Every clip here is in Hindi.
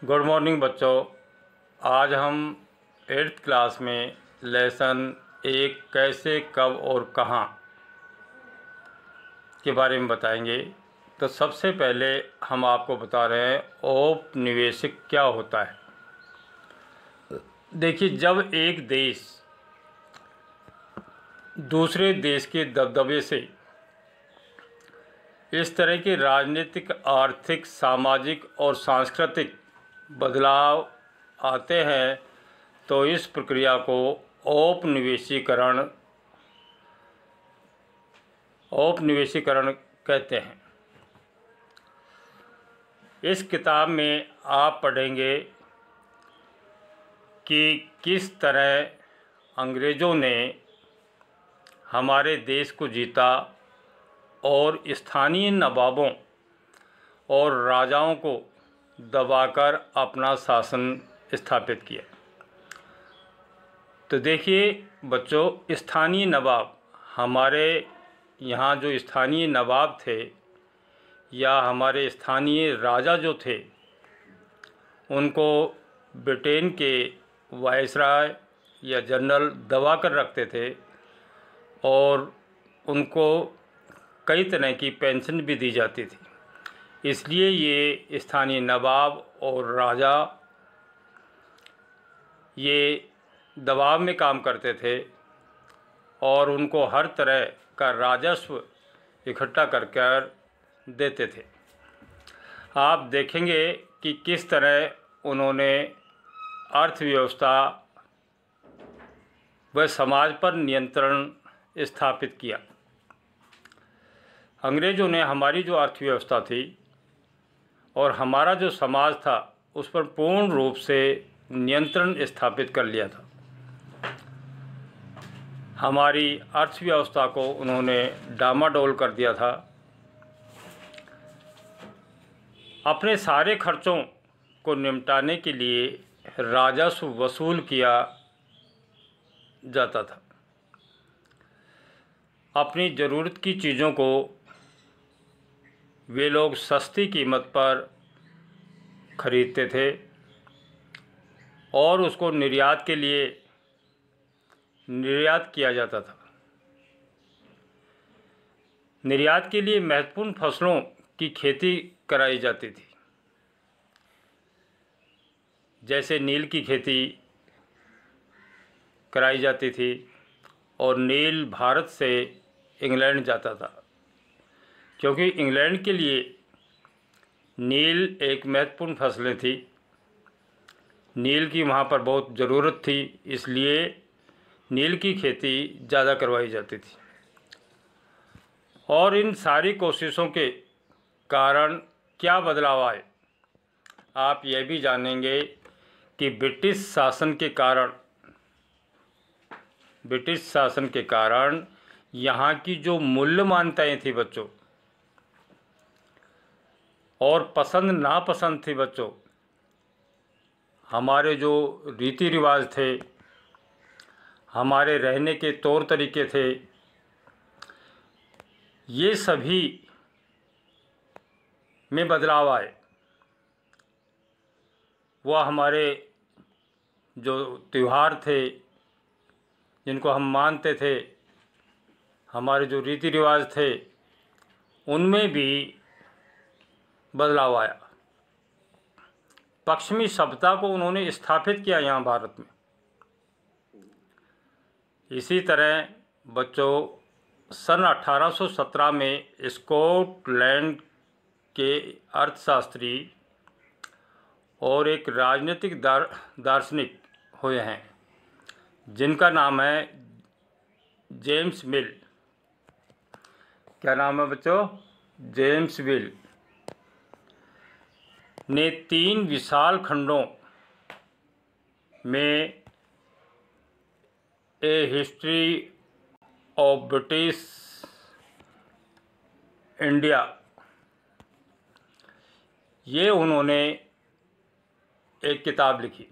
गुड मॉर्निंग बच्चों। आज हम 8th क्लास में लेसन 1 कैसे, कब और कहाँ के बारे में बताएंगे। तो सबसे पहले हम आपको बता रहे हैं औपनिवेशिक क्या होता है। देखिए, जब एक देश दूसरे देश के दबदबे से इस तरह के राजनीतिक, आर्थिक, सामाजिक और सांस्कृतिक बदलाव आते हैं तो इस प्रक्रिया को औपनिवेशीकरण कहते हैं। इस किताब में आप पढ़ेंगे कि किस तरह अंग्रेज़ों ने हमारे देश को जीता और स्थानीय नवाबों और राजाओं को दबाकर अपना शासन स्थापित किया। तो देखिए बच्चों, स्थानीय नवाब, हमारे यहाँ जो स्थानीय नवाब थे या हमारे स्थानीय राजा जो थे, उनको ब्रिटेन के वायसराय या जनरल दबा कर रखते थे और उनको कई तरह की पेंशन भी दी जाती थी। इसलिए ये स्थानीय नवाब और राजा ये दबाव में काम करते थे और उनको हर तरह का राजस्व इकट्ठा कर देते थे। आप देखेंगे कि किस तरह उन्होंने अर्थव्यवस्था व समाज पर नियंत्रण स्थापित किया। अंग्रेज़ों ने हमारी जो अर्थव्यवस्था थी और हमारा जो समाज था उस पर पूर्ण रूप से नियंत्रण स्थापित कर लिया था। हमारी अर्थव्यवस्था को उन्होंने डामाडोल कर दिया था। अपने सारे खर्चों को निपटाने के लिए राजस्व वसूल किया जाता था। अपनी ज़रूरत की चीज़ों को वे लोग सस्ती कीमत पर खरीदते थे और उसको निर्यात के लिए निर्यात किया जाता था। निर्यात के लिए महत्वपूर्ण फसलों की खेती कराई जाती थी, जैसे नील की खेती कराई जाती थी और नील भारत से इंग्लैंड जाता था, क्योंकि इंग्लैंड के लिए नील एक महत्वपूर्ण फसलें थी। नील की वहाँ पर बहुत ज़रूरत थी, इसलिए नील की खेती ज़्यादा करवाई जाती थी। और इन सारी कोशिशों के कारण क्या बदलाव आए, आप यह भी जानेंगे कि ब्रिटिश शासन के कारण यहाँ की जो मूल्य मान्यताएँ थी बच्चों, और पसंद नापसंद थी बच्चों, हमारे जो रीति रिवाज थे, हमारे रहने के तौर तरीके थे, ये सभी में बदलाव आए। वह हमारे जो त्यौहार थे जिनको हम मानते थे, हमारे जो रीति रिवाज थे, उनमें भी बदलाव आया। पश्चिमी सभ्यता को उन्होंने स्थापित किया यहाँ भारत में। इसी तरह बच्चों, सन 1817 में स्कॉटलैंड के अर्थशास्त्री और एक राजनीतिक दार्शनिक हुए हैं जिनका नाम है जेम्स मिल। क्या नाम है बच्चों? जेम्स मिल ने 3 विशाल खंडों में ए हिस्ट्री ऑफ ब्रिटिश इंडिया, ये उन्होंने एक किताब लिखी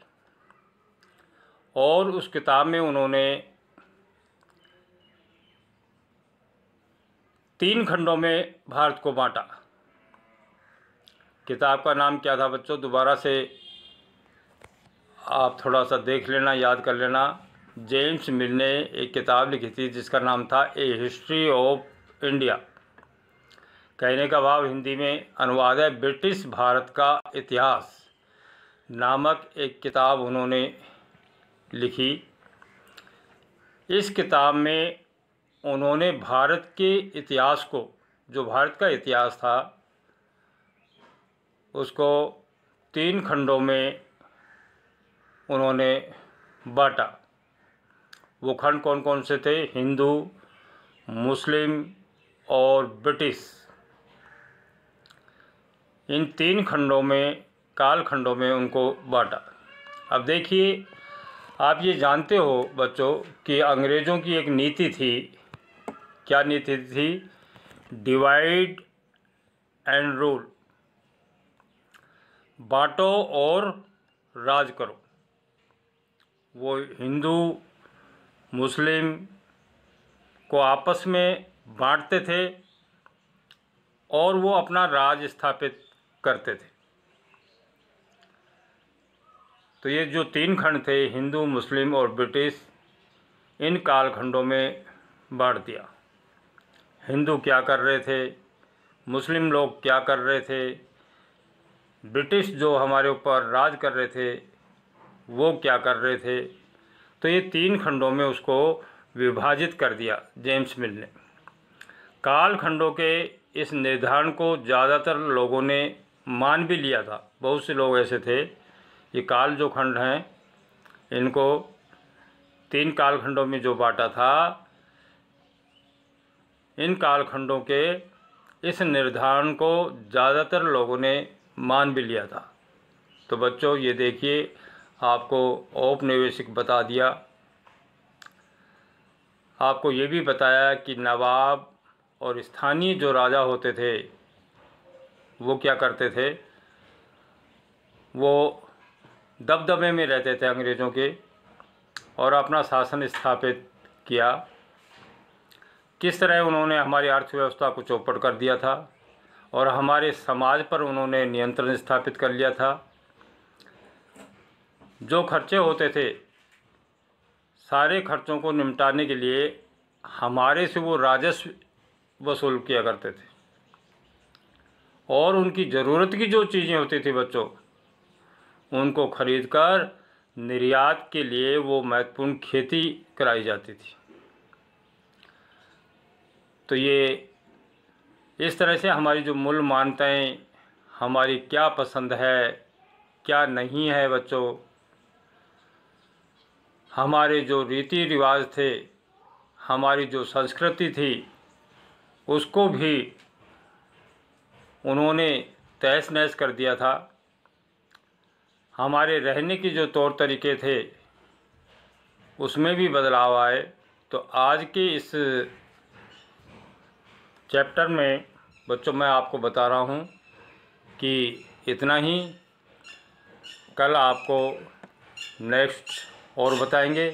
और उस किताब में उन्होंने 3 खंडों में भारत को बांटा। किताब का नाम क्या था बच्चों? दोबारा से आप थोड़ा सा देख लेना, याद कर लेना। जेम्स मिल ने एक किताब लिखी थी जिसका नाम था ए हिस्ट्री ऑफ इंडिया। कहने का भाव हिंदी में अनुवाद है ब्रिटिश भारत का इतिहास नामक एक किताब उन्होंने लिखी। इस किताब में उन्होंने भारत के इतिहास को, जो भारत का इतिहास था, उसको 3 खंडों में उन्होंने बांटा। वो खंड कौन कौन से थे? हिंदू, मुस्लिम और ब्रिटिश। इन 3 खंडों में, काल खंडों में उनको बांटा। अब देखिए, आप ये जानते हो बच्चों कि अंग्रेज़ों की एक नीति थी। क्या नीति थी? डिवाइड एंड रूल, बांटो और राज करो। वो हिंदू मुस्लिम को आपस में बांटते थे और वो अपना राज स्थापित करते थे। तो ये जो 3 खंड थे, हिंदू, मुस्लिम और ब्रिटिश, इन कालखंडों में बांट दिया। हिंदू क्या कर रहे थे, मुस्लिम लोग क्या कर रहे थे, ब्रिटिश जो हमारे ऊपर राज कर रहे थे वो क्या कर रहे थे। तो ये 3 खंडों में उसको विभाजित कर दिया जेम्स मिल ने। काल खंडों के इस निर्धारण को ज़्यादातर लोगों ने मान भी लिया था। बहुत से लोग ऐसे थे, ये काल जो खंड हैं इनको 3 काल खंडों में जो बांटा था, इन काल खंडों के इस निर्धारण को ज़्यादातर लोगों ने मान भी लिया था। तो बच्चों ये देखिए, आपको औपनिवेशिक बता दिया। आपको ये भी बताया कि नवाब और स्थानीय जो राजा होते थे वो क्या करते थे, वो दबदबे में रहते थे अंग्रेज़ों के और अपना शासन स्थापित किया। किस तरह उन्होंने हमारी अर्थव्यवस्था को चौपट कर दिया था और हमारे समाज पर उन्होंने नियंत्रण स्थापित कर लिया था। जो खर्चे होते थे, सारे खर्चों को निपटाने के लिए हमारे से वो राजस्व वसूल किया करते थे और उनकी ज़रूरत की जो चीज़ें होती थी बच्चों, उनको खरीदकर निर्यात के लिए वो महत्वपूर्ण खेती कराई जाती थी। तो ये इस तरह से हमारी जो मूल मान्यताएं, हमारी क्या पसंद है क्या नहीं है बच्चों, हमारे जो रीति रिवाज थे, हमारी जो संस्कृति थी, उसको भी उन्होंने तहस नहस कर दिया था। हमारे रहने के जो तौर तरीके थे उसमें भी बदलाव आए। तो आज के इस चैप्टर में बच्चों मैं आपको बता रहा हूँ कि इतना ही। कल आपको नेक्स्ट और बताएंगे।